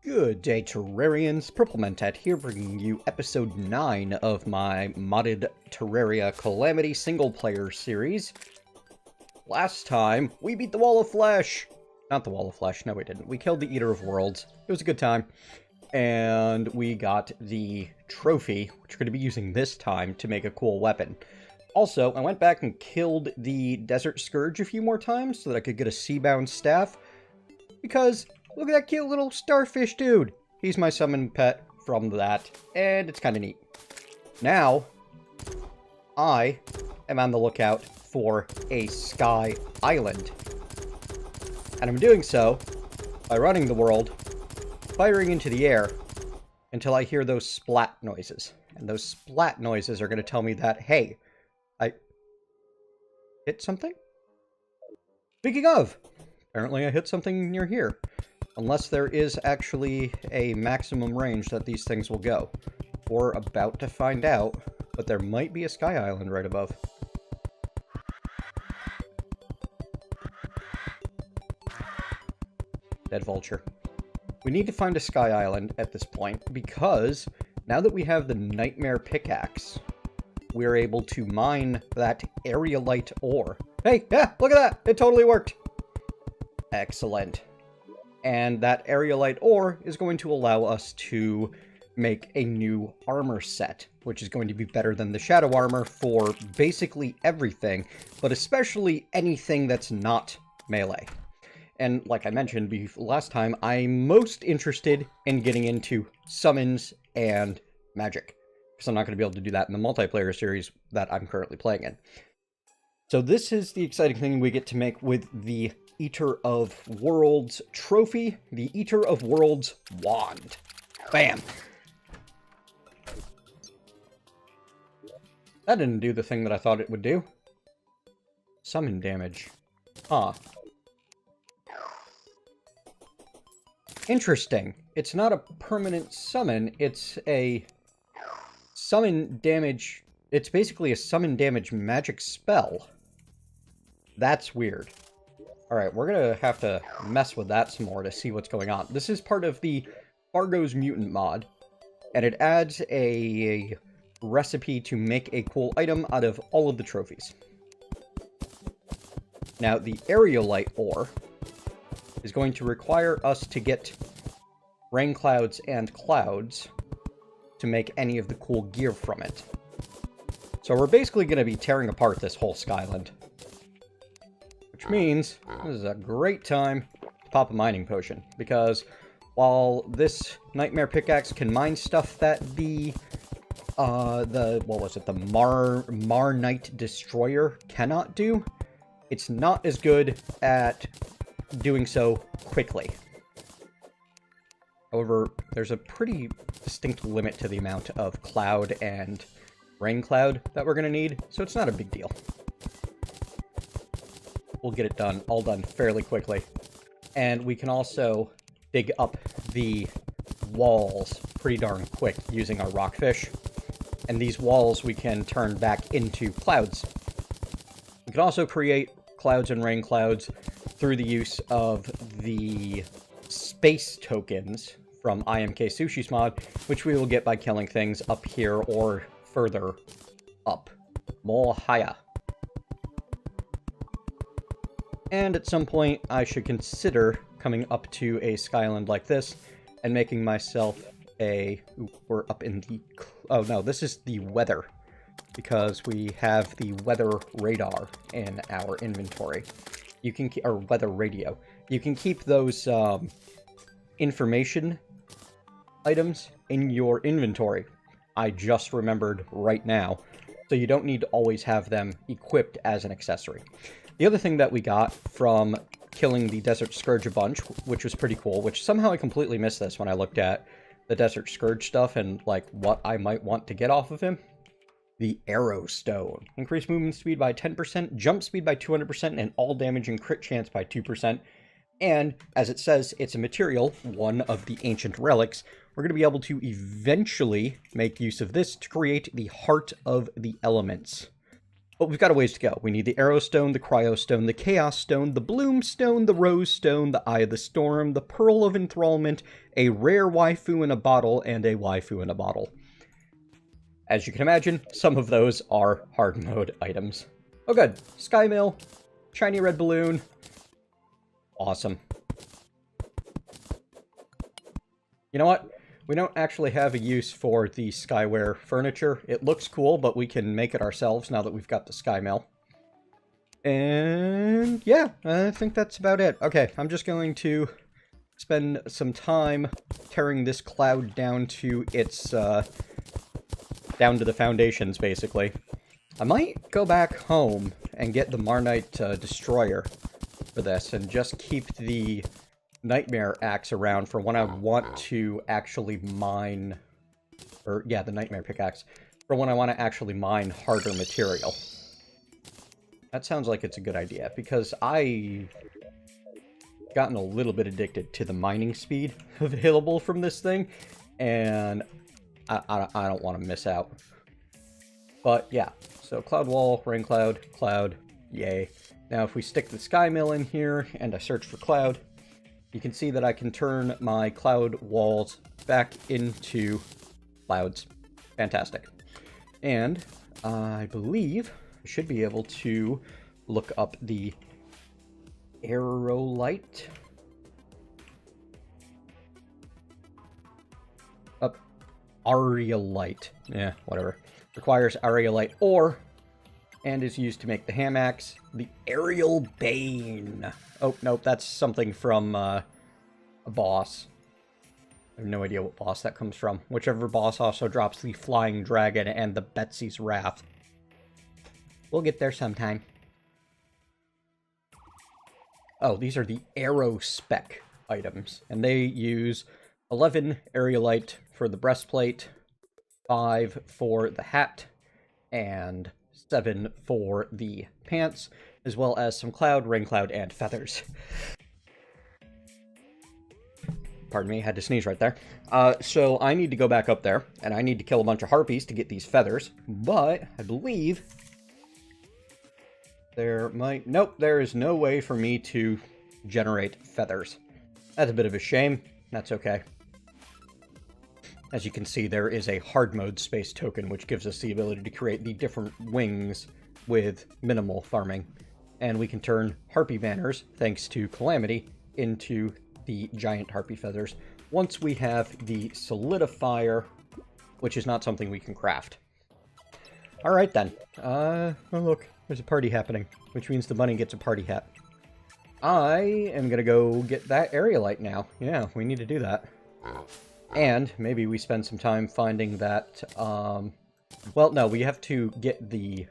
Good day, Terrarians. PurpleMentat here, bringing you episode 9 of my modded Terraria Calamity single-player series. Last time, we beat the Wall of Flesh! Not the Wall of Flesh, no we didn't. We killed the Eater of Worlds. It was a good time. And we got the trophy, which we're going to be using this time to make a cool weapon. Also, I went back and killed the Desert Scourge a few more times so that I could get a sea-bound staff. Because look at that cute little starfish dude. He's my summon pet from that, and it's kind of neat. Now, I am on the lookout for a sky island. And I'm doing so by running the world, firing into the air, until I hear those splat noises. And those splat noises are going to tell me that, hey, I hit something? Speaking of, apparently I hit something near here. Unless there is actually a maximum range that these things will go. We're about to find out, but there might be a sky island right above. Dead vulture. We need to find a sky island at this point, because now that we have the nightmare pickaxe, we're able to mine that aerolite ore. Hey, yeah, look at that! It totally worked! Excellent. And that aerolite ore is going to allow us to make a new armor set, which is going to be better than the shadow armor for basically everything, but especially anything that's not melee. And like I mentioned last time, I'm most interested in getting into summons and magic, because I'm not going to be able to do that in the multiplayer series that I'm currently playing in. So this is the exciting thing we get to make with the Eater of Worlds trophy, the Eater of Worlds wand. Bam! That didn't do the thing that I thought it would do. Summon damage. Huh. Interesting. It's not a permanent summon, it's a summon damage. It's basically a summon damage magic spell. That's weird. Alright, we're gonna have to mess with that some more to see what's going on. This is part of the Fargo's Mutant mod, and it adds a recipe to make a cool item out of all of the trophies. Now, the aerolite ore is going to require us to get rain clouds and clouds to make any of the cool gear from it. So we're basically going to be tearing apart this whole Skyland. Which means this is a great time to pop a mining potion, because while this nightmare pickaxe can mine stuff that the Marnite Destroyer cannot do, it's not as good at doing so quickly. However, there's a pretty distinct limit to the amount of cloud and rain cloud that we're going to need, so it's not a big deal. We'll get it done, all done fairly quickly. And we can also dig up the walls pretty darn quick using our rockfish. And these walls we can turn back into clouds. We can also create clouds and rain clouds through the use of the space tokens from IMK Sushi's mod, which we will get by killing things up here or further up. More higher. And at some point, I should consider coming up to a skyland like this and making myself a... Ooh, we're up in the... Oh no, this is the weather, because we have the weather radar in our inventory. You can keep... or weather radio. You can keep those information items in your inventory. I just remembered right now, so you don't need to always have them equipped as an accessory. The other thing that we got from killing the Desert Scourge a bunch, which was pretty cool, which somehow I completely missed this when I looked at the Desert Scourge stuff and, like, what I might want to get off of him. The Arrow Stone. Increased movement speed by 10%, jump speed by 200%, and all damage and crit chance by 2%. And, as it says, it's a material, one of the ancient relics. We're going to be able to eventually make use of this to create the Heart of the Elements. But we've got a ways to go. We need the arrow stone, the cryo stone, the chaos stone, the bloom stone, the rose stone, the eye of the storm, the pearl of enthrallment, a rare waifu in a bottle, and a waifu in a bottle. As you can imagine, some of those are hard mode items. Oh good, sky mill, shiny red balloon. Awesome. You know what? We don't actually have a use for the Skyware furniture. It looks cool, but we can make it ourselves now that we've got the Sky Mill. And yeah, I think that's about it. Okay, I'm just going to spend some time tearing this cloud down to its, down to the foundations, basically. I might go back home and get the Marnite Destroyer for this and just keep the Nightmare Axe around for when I want to actually mine, or yeah, the Nightmare Pickaxe, for when I want to actually mine harder material. That sounds like it's a good idea, because I've gotten a little bit addicted to the mining speed available from this thing, and I don't want to miss out. But yeah, so cloud wall, rain cloud, cloud, yay. Now if we stick the sky mill in here and I search for cloud, you can see that I can turn my cloud walls back into clouds. Fantastic. And I believe I should be able to look up the aerolite. Aerialite. Yeah, whatever. Requires aerialite ore and is used to make the ham axe. The aerial bane. Oh, nope, that's something from a boss. I have no idea what boss that comes from. Whichever boss also drops the flying dragon and the Betsy's Wrath. We'll get there sometime. Oh, these are the arrow spec items, and they use 11 aerialite for the breastplate, 5 for the hat, and 7 for the pants, as well as some cloud, rain cloud, and feathers. Pardon me, had to sneeze right there. So I need to go back up there, and I need to kill a bunch of harpies to get these feathers, but I believe there might... Nope, there is no way for me to generate feathers. That's a bit of a shame. That's okay. As you can see, there is a hard mode space token, which gives us the ability to create the different wings with minimal farming. And we can turn harpy banners, thanks to Calamity, into the giant harpy feathers once we have the solidifier, which is not something we can craft. Alright then. Oh look, there's a party happening, which means the bunny gets a party hat. I am gonna go get that aerialite now. Yeah, we need to do that. And maybe we spend some time finding that, well, no, we have to get the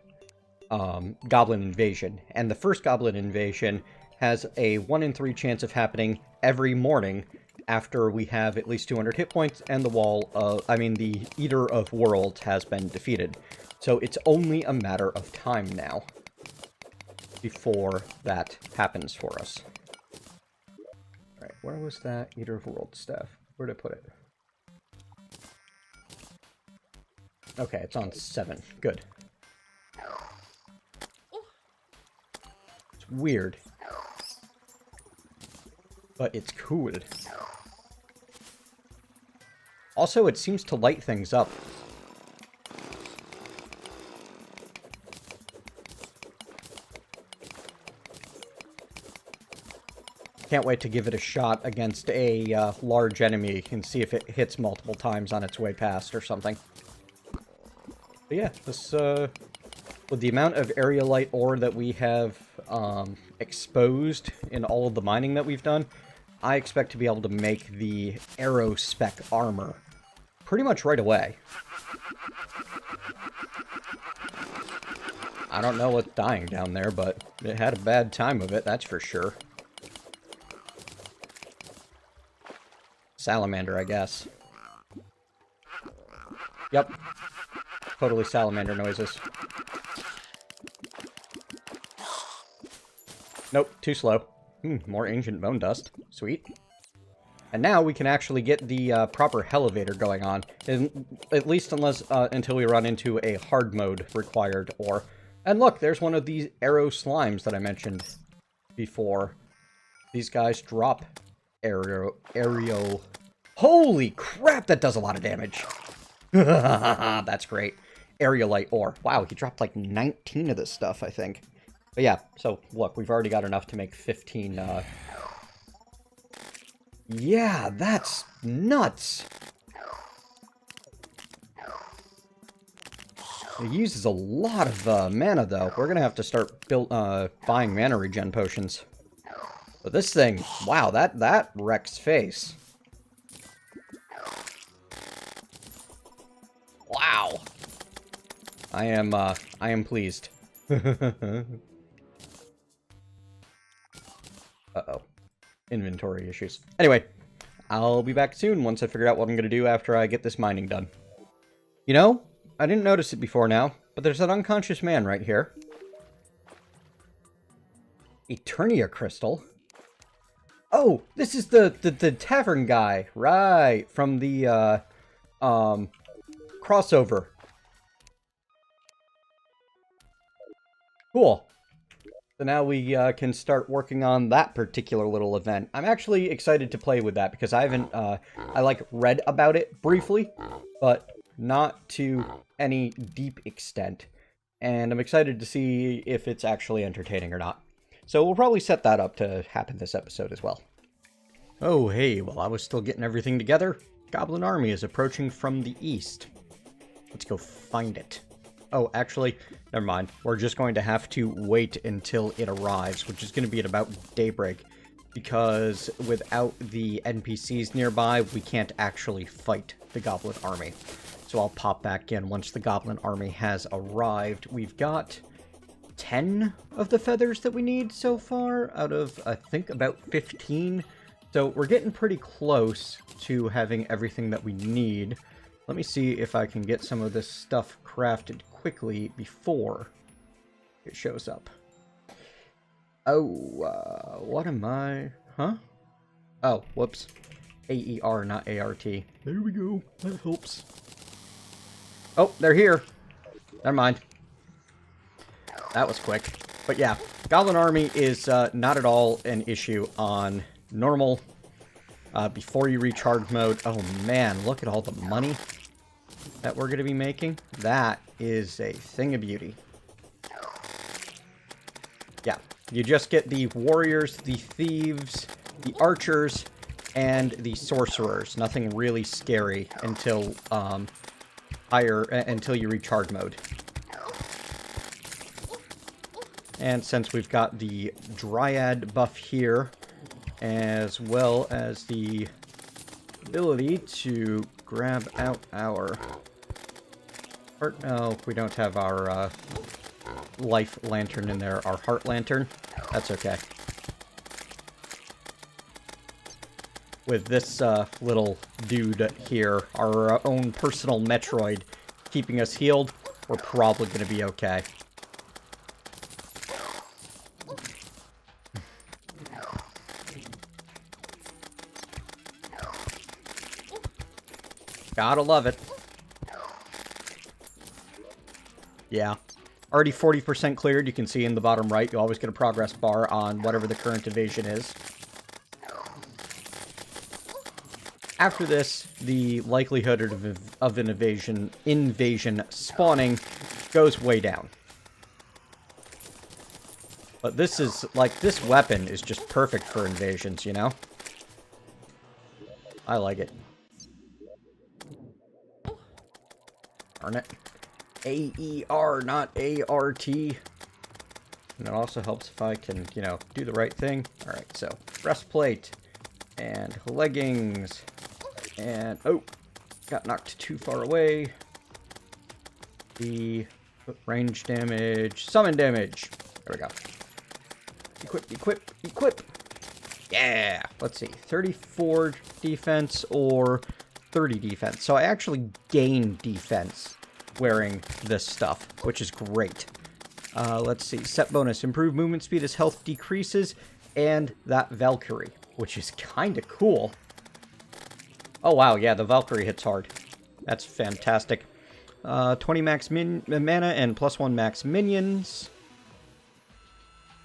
goblin invasion. And the first goblin invasion has a 1 in 3 chance of happening every morning after we have at least 200 hit points and the wall of, the Eater of Worlds has been defeated. So it's only a matter of time now before that happens for us. Alright, where was that Eater of Worlds stuff? Where did I put it? Okay, it's on 7. Good. It's weird. But it's cool. Also, it seems to light things up. Can't wait to give it a shot against a large enemy and see if it hits multiple times on its way past or something. But yeah, this, with the amount of aerialite ore that we have exposed in all of the mining that we've done, I expect to be able to make the arrow spec armor pretty much right away. I don't know what's dying down there, but it had a bad time of it, that's for sure. Salamander, I guess. Yep. Totally salamander noises. Nope, too slow. More ancient bone dust. Sweet. And now we can actually get the proper elevator going on. At least until we run into a hard mode required ore. And look, there's one of these arrow slimes that I mentioned before. These guys drop aerial. Holy crap, that does a lot of damage. That's great. Aerialite ore. Wow, he dropped like 19 of this stuff, I think. But yeah, so look, we've already got enough to make 15. Yeah, that's nuts. It uses a lot of mana, though. We're gonna have to start buying mana regen potions. But this thing, wow, that wrecks face. Wow. I am pleased. Uh-oh. Inventory issues. Anyway, I'll be back soon once I figure out what I'm gonna do after I get this mining done. You know, I didn't notice it before now, but there's an unconscious man right here. Eternia crystal. Oh, this is the tavern guy, right, from the crossover. Cool. So now we can start working on that particular little event. I'm actually excited to play with that because I haven't, I like read about it briefly, but not to any deep extent. And I'm excited to see if it's actually entertaining or not. So we'll probably set that up to happen this episode as well. Oh, hey, while I was still getting everything together, Goblin army is approaching from the east. Let's go find it. Oh, actually, never mind. We're just going to have to wait until it arrives, which is going to be at about daybreak, because without the NPCs nearby, we can't actually fight the Goblin army. So I'll pop back in once the Goblin army has arrived. We've got 10 of the feathers that we need so far, out of, I think, about 15. So we're getting pretty close to having everything that we need. Let me see if I can get some of this stuff crafted quickly before it shows up. Oh, what am I? Huh? Oh, whoops. AER, not ART. There we go. That helps. Oh, they're here. Never mind. That was quick. But yeah, Goblin army is not at all an issue on normal. Before you reach hard mode. Oh man, look at all the money that we're going to be making. That is a thing of beauty. Yeah, you just get the warriors, the thieves, the archers, and the sorcerers. Nothing really scary until until you reach hard mode. And since we've got the Dryad buff here, as well as the ability to grab out our... Or, no, we don't have our life lantern in there, our heart lantern. That's okay. With this little dude here, our own personal Metroid, keeping us healed, we're probably going to be okay. Gotta love it. Yeah. Already 40% cleared. You can see in the bottom right, you always get a progress bar on whatever the current evasion is. After this, the likelihood of an invasion spawning goes way down. But this is, like, this weapon is just perfect for invasions, you know? I like it. Darn it. AER, not ART. And it also helps if I can, you know, do the right thing. Alright, so breastplate and leggings and, oh, got knocked too far away. The range damage, summon damage. There we go. Equip, equip, equip. Yeah, let's see, 34 defense or 30 defense. So I actually gain defense wearing this stuff, which is great. Let's see, set bonus, improved movement speed as health decreases, and that Valkyrie, which is kind of cool. Oh wow, yeah, the Valkyrie hits hard. That's fantastic. 20 max mana and +1 max minions.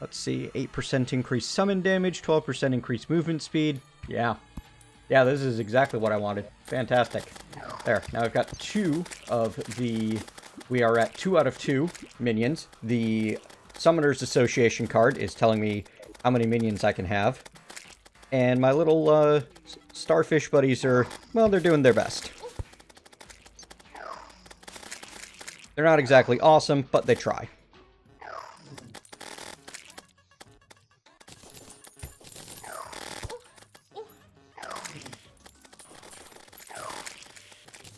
Let's see, 8% increased summon damage, 12% increased movement speed. Yeah. Yeah, this is exactly what I wanted. Fantastic. There, now I've got 2 of the... We are at 2 out of 2 minions. The Summoners Association card is telling me how many minions I can have. And my little starfish buddies are, well, they're doing their best. They're not exactly awesome, but they try.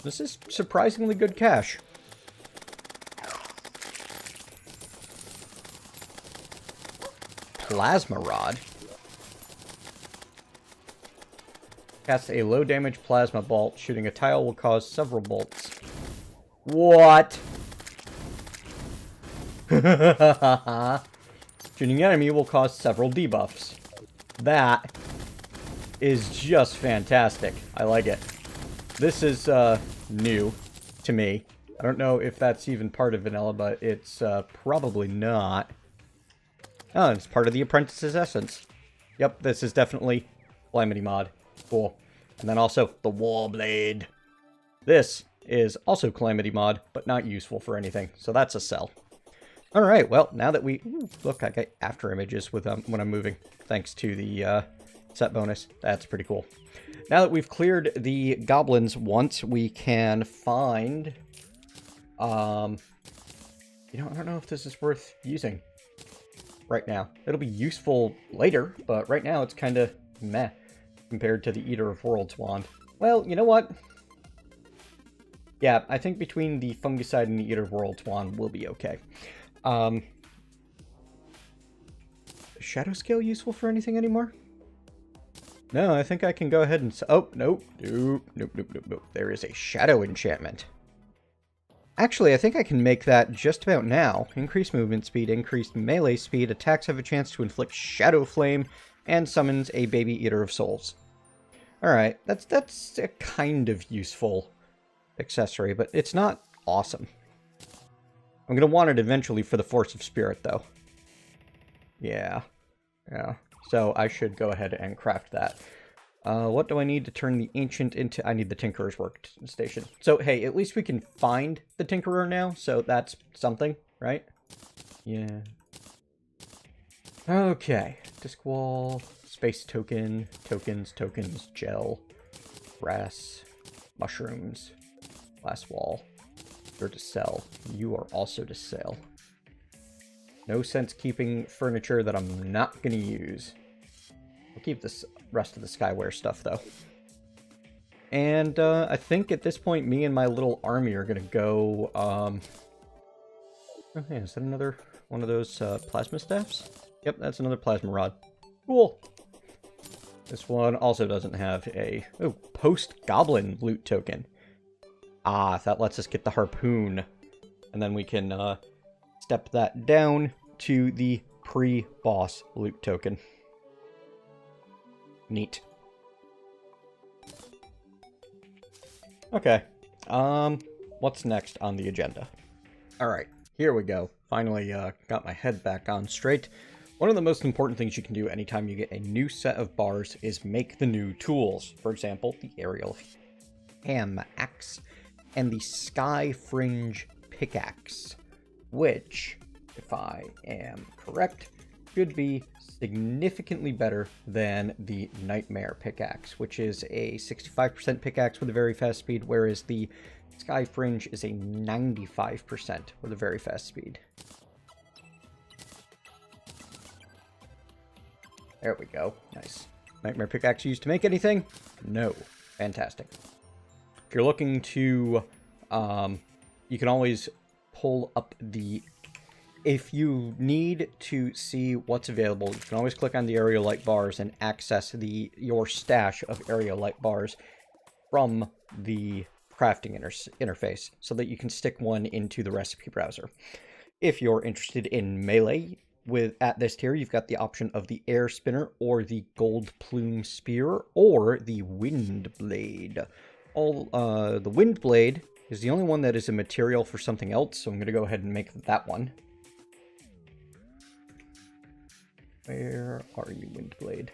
This is surprisingly good cash. Plasma Rod. Cast a low damage plasma bolt. Shooting a tile will cause several bolts. What? Shooting an enemy will cause several debuffs. That is just fantastic. I like it. This is new to me. I don't know if that's even part of vanilla, but it's probably not. Oh, it's part of the Apprentice's essence. Yep, this is definitely Calamity mod. Cool. And then also the Warblade. This is also Calamity mod, but not useful for anything. So that's a sell. Alright, well, now that we... Ooh, look, I get after images with when I'm moving, thanks to the set bonus. That's pretty cool. Now that we've cleared the goblins once, we can find... you know, I don't know if this is worth using right now. It'll be useful later, but right now it's kind of meh compared to the Eater of Worlds wand. Well, you know what? Yeah, I think between the Fungicide and the Eater of Worlds wand will be okay. Shadow Scale useful for anything anymore? No, I think I can go ahead and... Oh, nope. Nope. There is a Shadow Enchantment. Actually, I think I can make that just about now. Increased movement speed, increased melee speed, attacks have a chance to inflict Shadow Flame, and summons a Baby Eater of Souls. Alright, that's a kind of useful accessory, but it's not awesome. I'm going to want it eventually for the Force of Spirit, though. Yeah. So I should go ahead and craft that. What do I need to turn the Ancient into? I need the Tinkerer's Workstation. So, hey, at least we can find the Tinkerer now, so that's something, right? Yeah. Okay. Disc wall, space token, tokens, gel, grass, mushrooms, glass wall. You're to sell. You are also to sell. No sense keeping furniture that I'm not going to use. I'll keep this rest of the Skyware stuff, though. And I think at this point, me and my little army are going to go... Oh, hey, is that another one of those plasma staffs? Yep, that's another plasma rod. Cool. This one also doesn't have a... Oh, post-goblin loot token. Ah, that lets us get the harpoon. And then we can step that down to the pre-boss loot token. Neat. Okay. What's next on the agenda? Alright, here we go. Finally got my head back on straight. One of the most important things you can do anytime you get a new set of bars is make the new tools. For example, the aerial ham axe and the sky fringe pickaxe, which, if I am correct, should be significantly better than the nightmare pickaxe, which is a 65% pickaxe with a very fast speed, whereas the sky fringe is a 95% with a very fast speed. There we go. Nice. Nightmare pickaxe used to make anything? No. Fantastic. If you're looking to, you can always pull up the, if you need to see what's available, you can always click on the area light bars and access your stash of area light bars from the crafting interface so that you can stick one into the recipe browser. If you're interested in melee, at this tier, you've got the option of the air spinner or the gold plume spear or the wind blade. The wind blade is the only one that is a material for something else, so I'm going to go ahead and make that one. Where are you, Windblade?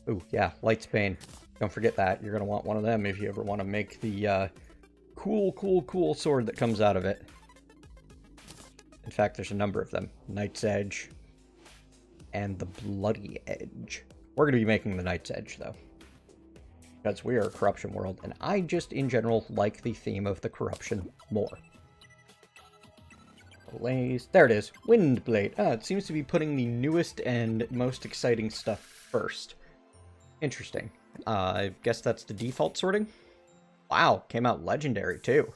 Ooh, yeah, Lightsbane. Don't forget that. You're going to want one of them if you ever want to make the cool sword that comes out of it. In fact, there's a number of them. Knight's Edge and the Bloody Edge. We're going to be making the Knight's Edge, though, because we are a corruption world, and I just, in general, like the theme of the corruption more. Blaze. There it is. Windblade. Ah, it seems to be putting the newest and most exciting stuff first. Interesting. I guess that's the default sorting. Wow, came out legendary, too.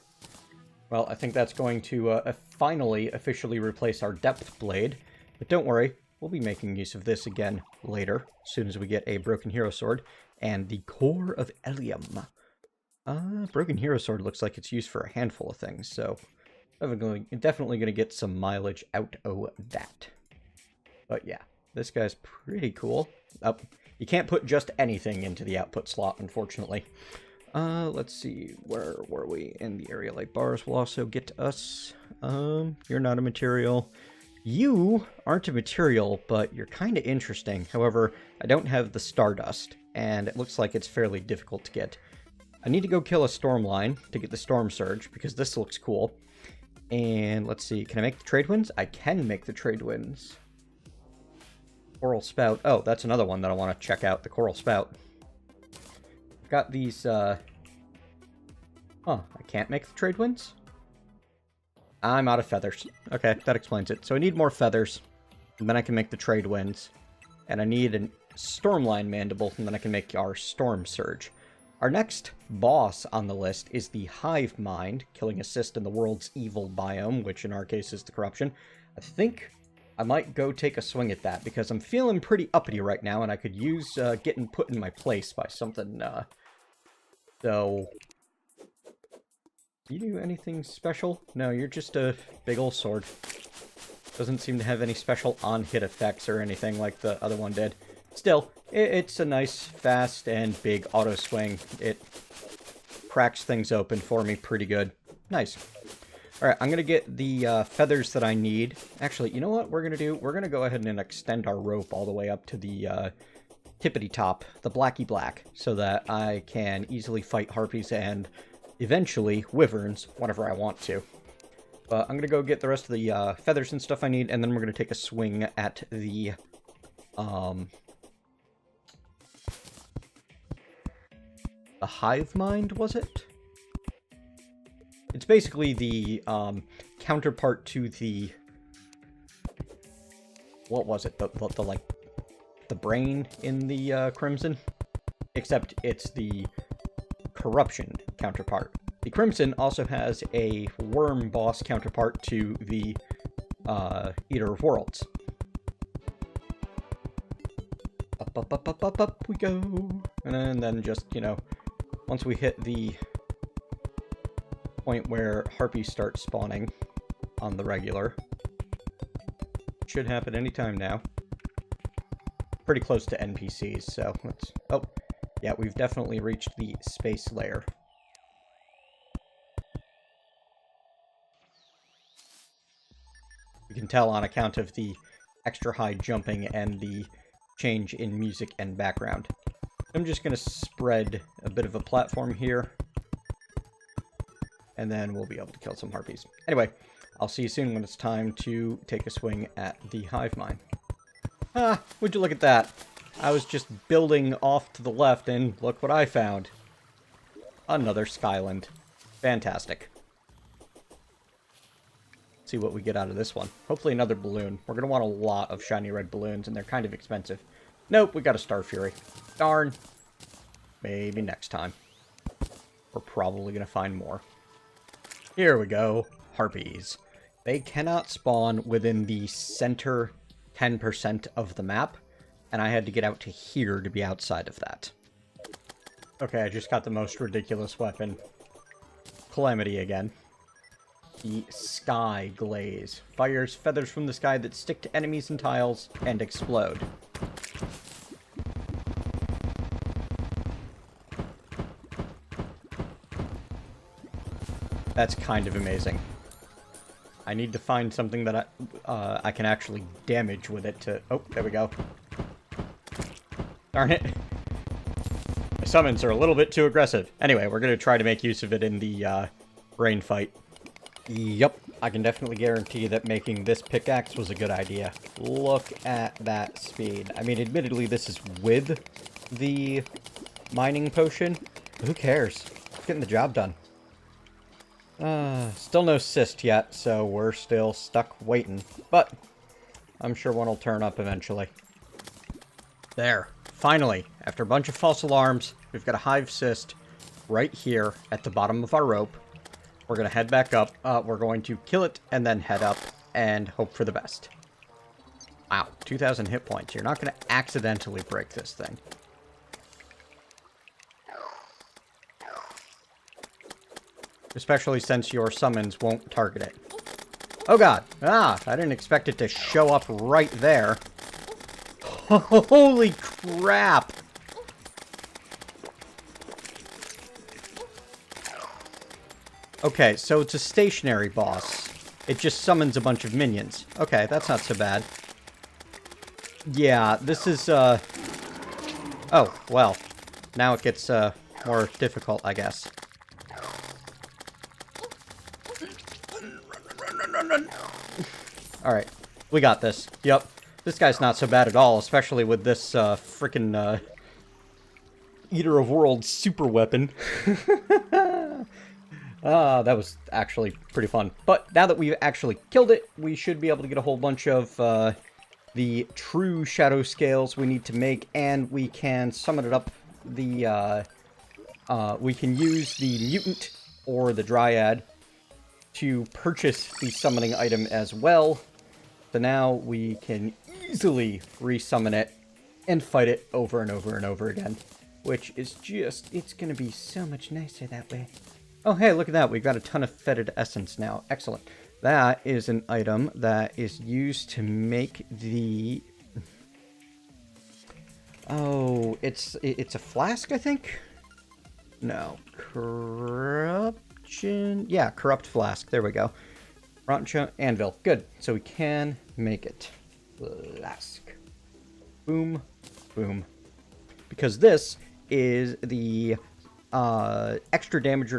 Well, I think that's going to finally officially replace our Depth Blade. But don't worry, we'll be making use of this again later, as soon as we get a Broken Hero Sword and the Core of Elysium. Broken Hero Sword looks like it's used for a handful of things, so definitely going to get some mileage out of that. But yeah, this guy's pretty cool. Oh, you can't put just anything into the output slot, unfortunately. Let's see, where were we? In the area light bars will also get to us. You're not a material. You aren't a material, but you're kind of interesting. However, I don't have the Stardust, and it looks like it's fairly difficult to get. I need to go kill a Stormline to get the Storm Surge, because this looks cool. And let's see, can I make the Trade Winds? I can make the Trade Winds. Coral Spout. Oh, that's another one that I want to check out, the Coral Spout. I've got these, I can't make the Trade Winds? I'm out of feathers. Okay, that explains it. So I need more feathers, and then I can make the Trade Winds. And I need a Stormline Mandible, and then I can make our Storm Surge. Our next boss on the list is the Hive Mind, killing assist in the world's evil biome, which in our case is the corruption. I think I might go take a swing at that, because I'm feeling pretty uppity right now, and I could use getting put in my place by something, so... Do you do anything special? No, you're just a big ol' sword. Doesn't seem to have any special on-hit effects or anything like the other one did. Still, it's a nice, fast, and big auto-swing. It cracks things open for me pretty good. Nice. Alright, I'm going to get the feathers that I need. Actually, you know what we're going to do? We're going to go ahead and extend our rope all the way up to the tippity top, the blacky black, so that I can easily fight harpies and eventually wyverns whenever I want to. But I'm going to go get the rest of the feathers and stuff I need, and then we're going to take a swing at the Hive Mind, was it? It's basically the counterpart to the... What was it? The brain in the Crimson? Except it's the corruption counterpart. The Crimson also has a worm boss counterpart to the Eater of Worlds. Up we go. And then just, you know, once we hit the point where harpies start spawning on the regular, it should happen anytime now. Pretty close to NPCs, so let's... Oh, yeah, we've definitely reached the space layer. You can tell on account of the extra high jumping and the change in music and background. I'm just going to spread a bit of a platform here, and then we'll be able to kill some harpies. Anyway, I'll see you soon when it's time to take a swing at the Hive Mind. Ah, would you look at that? I was just building off to the left, and look what I found. Another Skyland. Fantastic. Let's see what we get out of this one. Hopefully another balloon. We're going to want a lot of shiny red balloons, and they're kind of expensive. Nope, we got a Star Fury. Darn. Maybe next time. We're probably going to find more. Here we go. Harpies. They cannot spawn within the center 10% of the map, and I had to get out to here to be outside of that. Okay, I just got the most ridiculous weapon. Calamity again. The Sky Glaze. Fires feathers from the sky that stick to enemies and tiles and explode. That's kind of amazing. I need to find something that I can actually damage with it to... Oh, there we go. Darn it. My summons are a little bit too aggressive. Anyway, we're going to try to make use of it in the brain fight. Yup, I can definitely guarantee that making this pickaxe was a good idea. Look at that speed. I mean, admittedly, this is with the mining potion. Who cares? It's getting the job done. Still no cyst yet, so we're still stuck waiting. But I'm sure one will turn up eventually. There. Finally, after a bunch of false alarms, we've got a hive cyst right here at the bottom of our rope. We're going to head back up. We're going to kill it and then head up and hope for the best. Wow, 2,000 hit points. You're not going to accidentally break this thing. Especially since your summons won't target it. Oh god. Ah, I didn't expect it to show up right there. Holy crap. Okay, so it's a stationary boss. It just summons a bunch of minions. Okay, that's not so bad. Yeah, this is, Oh, well. Now it gets, more difficult, I guess. Alright, we got this. Yep. This guy's not so bad at all, especially with this, frickin', Eater of Worlds super weapon. That was actually pretty fun. But now that we've actually killed it, we should be able to get a whole bunch of, the true shadow scales we need to make, and we can summon it up the, we can use the mutant or the dryad to purchase the summoning item as well. So now we can easily resummon it and fight it over and over and over again. Which is just, it's going to be so much nicer that way. Oh, hey, look at that. We've got a ton of fetid essence now. Excellent. That is an item that is used to make the... Oh, it's a flask, I think? No. Corruption... Yeah, corrupt flask. There we go. Rotten anvil. Good. So we can make it. Flask. Boom. Boom. Because this is the extra damage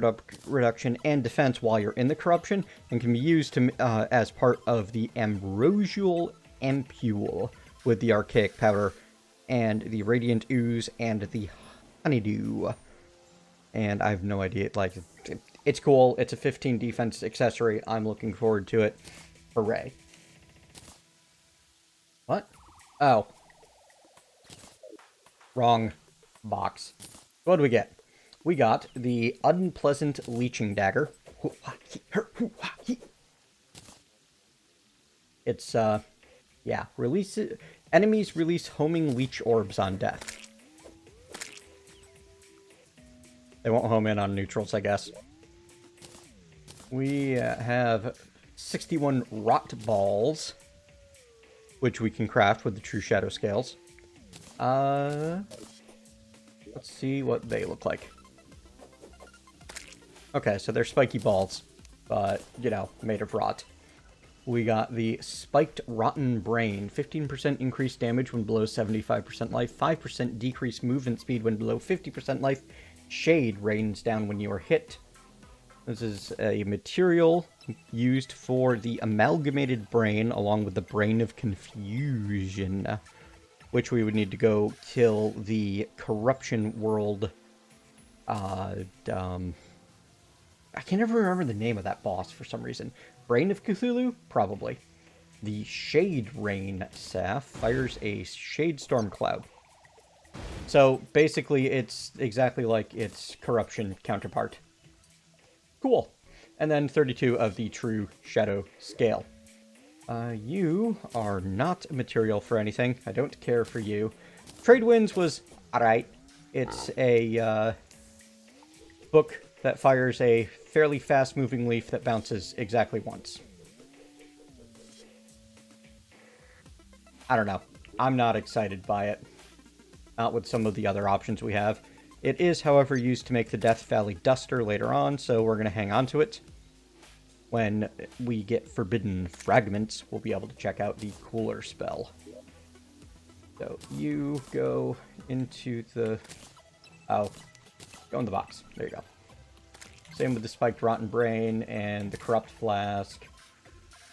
reduction and defense while you're in the corruption, and can be used to as part of the ambrosial ampule with the archaic powder and the radiant ooze and the honeydew. And I have no idea, like, it's cool. It's a 15 defense accessory. I'm looking forward to it. Hooray. What? Oh. Wrong box. What do we get? We got the Unpleasant Leeching Dagger. It's, yeah, enemies release homing leech orbs on death. They won't home in on neutrals, I guess. We have 61 rot balls, which we can craft with the True Shadow Scales. Let's see what they look like. Okay, so they're spiky balls, but, you know, made of rot. We got the Spiked Rotten Brain. 15% increased damage when below 75% life. 5% decreased movement speed when below 50% life. Shade rains down when you are hit. This is a material used for the Amalgamated Brain, along with the Brain of Confusion, which we would need to go kill the Corruption World, I can never remember the name of that boss for some reason. Brain of Cthulhu? Probably. The Shade Rain Staff fires a Shade Storm Cloud. So, basically, it's exactly like its Corruption counterpart. Cool. And then 32 of the True Shadow Scale. You are not material for anything. I don't care for you. Trade Winds was alright. It's a, book that fires a fairly fast-moving leaf that bounces exactly once. I don't know. I'm not excited by it. Not with some of the other options we have. It is, however, used to make the Death Valley Duster later on, so we're going to hang on to it. when we get forbidden fragments, we'll be able to check out the cooler spell. So you go into the... Oh, go in the box. There you go. Same with the Spiked Rotten Brain and the Corrupt Flask.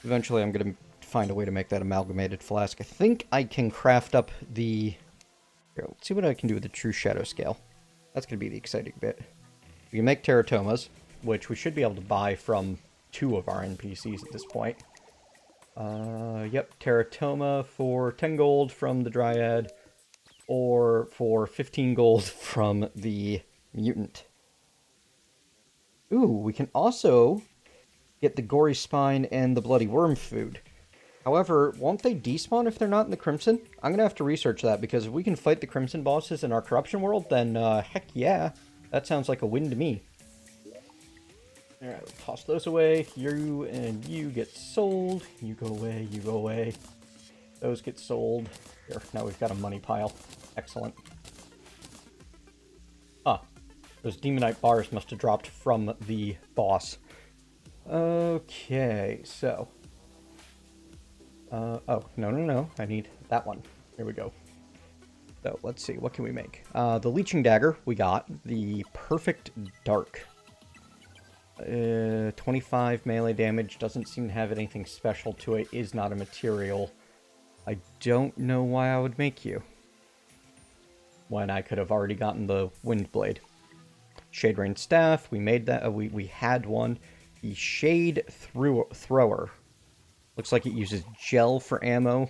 Eventually I'm going to find a way to make that Amalgamated Flask. I think I can craft up the... Here, let's see what I can do with the True Shadow Scale. That's going to be the exciting bit. We can make Teratomas, which we should be able to buy from 2 of our NPCs at this point. Yep, Teratoma for 10 gold from the Dryad, or for 15 gold from the Mutant. Ooh, we can also get the Gory Spine and the Bloody Worm food. However, won't they despawn if they're not in the Crimson? I'm going to have to research that, because if we can fight the Crimson bosses in our Corruption world, then heck yeah, that sounds like a win to me. Alright, toss those away. You and you get sold. You go away, you go away. Those get sold. Here, now we've got a money pile. Excellent. Ah, those Demonite bars must have dropped from the boss. Okay, so... oh, no. I need that one. Here we go. So, let's see, what can we make? The Leeching Dagger, we got. The Perfect Dark. 25 melee damage, doesn't seem to have anything special to it, is not a material. I don't know why I would make you, when I could have already gotten the Wind Blade. Shade Rain Staff, we made that, we had one. The Shade Thrower. Looks like it uses gel for ammo.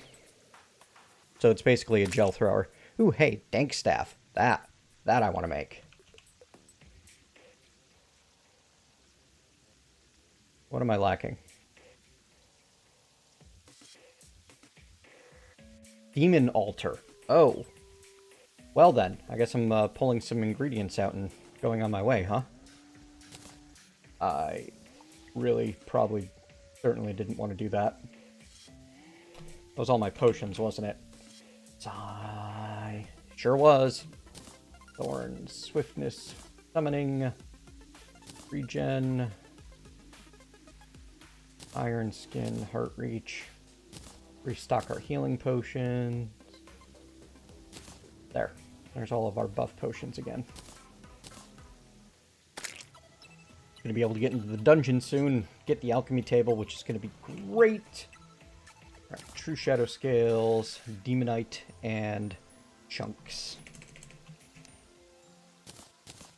So it's basically a gel thrower. Ooh, hey, Dank Staff. That I want to make. What am I lacking? Demon Altar. Oh. Well then, I guess I'm pulling some ingredients out and going on my way, huh? I really probably certainly didn't want to do that. That was all my potions, wasn't it? Sure was. Thorn, Swiftness, Summoning, Regen... Iron Skin, Heart Reach. Restock our healing potions. There's all of our buff potions again. Gonna be able to get into the dungeon soon. Get the alchemy table, which is gonna be great. Alright, True Shadow Scales, Demonite, and Chunks.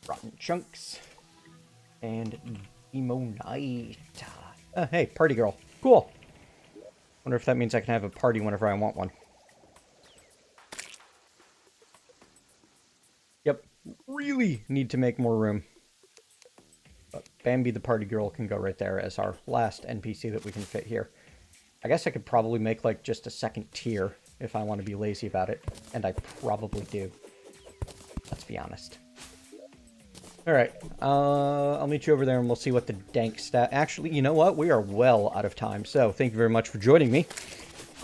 Rotten Chunks. And Demonite. Hey, party girl. Cool. Wonder if that means I can have a party whenever I want one. Yep. Really need to make more room. But Bambi the party girl can go right there as our last NPC that we can fit here. I guess I could probably make, like, just a second tier if I want to be lazy about it. And I probably do. Let's be honest. Alright, I'll meet you over there and we'll see what the dank stat... Actually, you know what? We are well out of time, so thank you very much for joining me.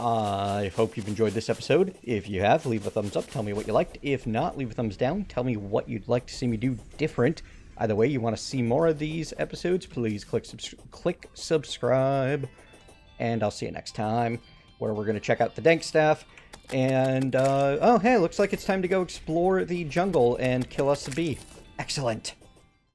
I hope you've enjoyed this episode. If you have, leave a thumbs up, tell me what you liked. If not, leave a thumbs down, tell me what you'd like to see me do different. Either way, you want to see more of these episodes, please click subscribe. And I'll see you next time, where we're going to check out the dank staff. And, oh hey, looks like it's time to go explore the jungle and kill us a bee. Excellent.